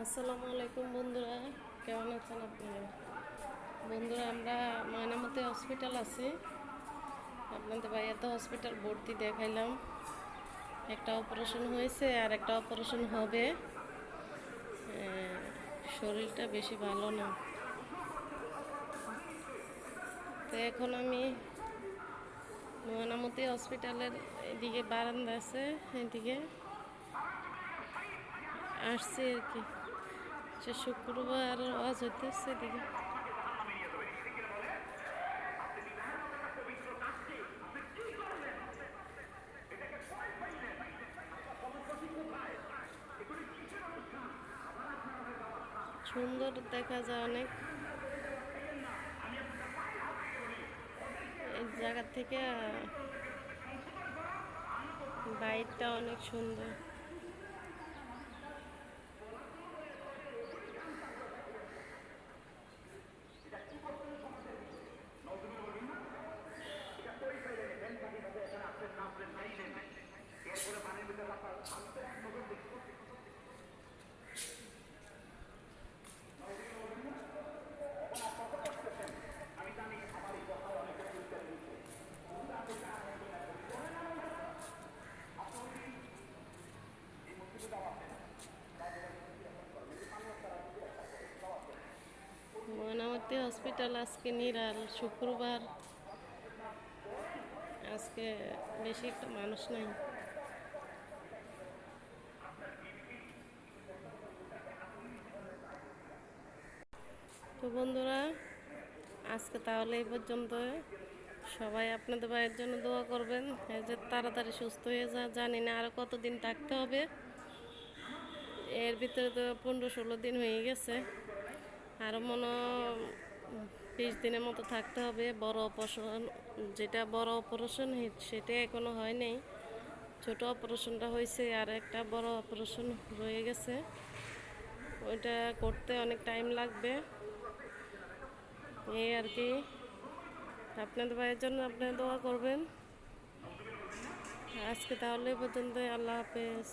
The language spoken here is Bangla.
আসসালামু আলাইকুম বন্ধুরা, কেমন আছেন আপনারা? বন্ধুরা, আমরা ময়নামতি হসপিটাল আছি। আপনাদের ভাইয়া তো হসপিটাল ভর্তি দেখাইলাম। একটা অপারেশন হয়েছে আর একটা অপারেশন হবে। শরীরটা বেশি ভালো না। তো এখন আমি ময়নামতি হসপিটালের এদিকে বারান্দা আছে, এদিকে আসছি আর কি। সে শুক্রবার ওয়াজ হইতেছে এদিকে। সুন্দর দেখা যায় অনেক। এই জায়গা থেকে বাইরটা অনেক সুন্দর। ময়নামতি হসপিটাল আজকে নিরাল, শুক্রবার, আজকে বেশি একটা মানুষ নাই। তো বন্ধুরা, আজকে তাহলে এই পর্যন্ত। সবাই আপনাদের ভাইয়ের জন্য দোয়া করবেন, যে তাড়াতাড়ি সুস্থ হয়ে জানি না আরও কতদিন থাকতে হবে। এর ভিতরে তো 15-16 দিন হয়ে গেছে। আরও 20 দিনের মতো থাকতে হবে। বড় অপারেশন, যেটা বড় অপারেশন সেটা এখনো হয় নাই। ছোট অপারেশনটা হয়েছে, আর একটা বড় অপারেশন রয়ে গেছে। ওইটা করতে অনেক টাইম লাগবে। এই আর কি। আপনাদের ভাইয়ের জন্য আপনারা দোয়া করবেন। আজকে তাহলে পর্যন্ত। আল্লাহ হাফেজ।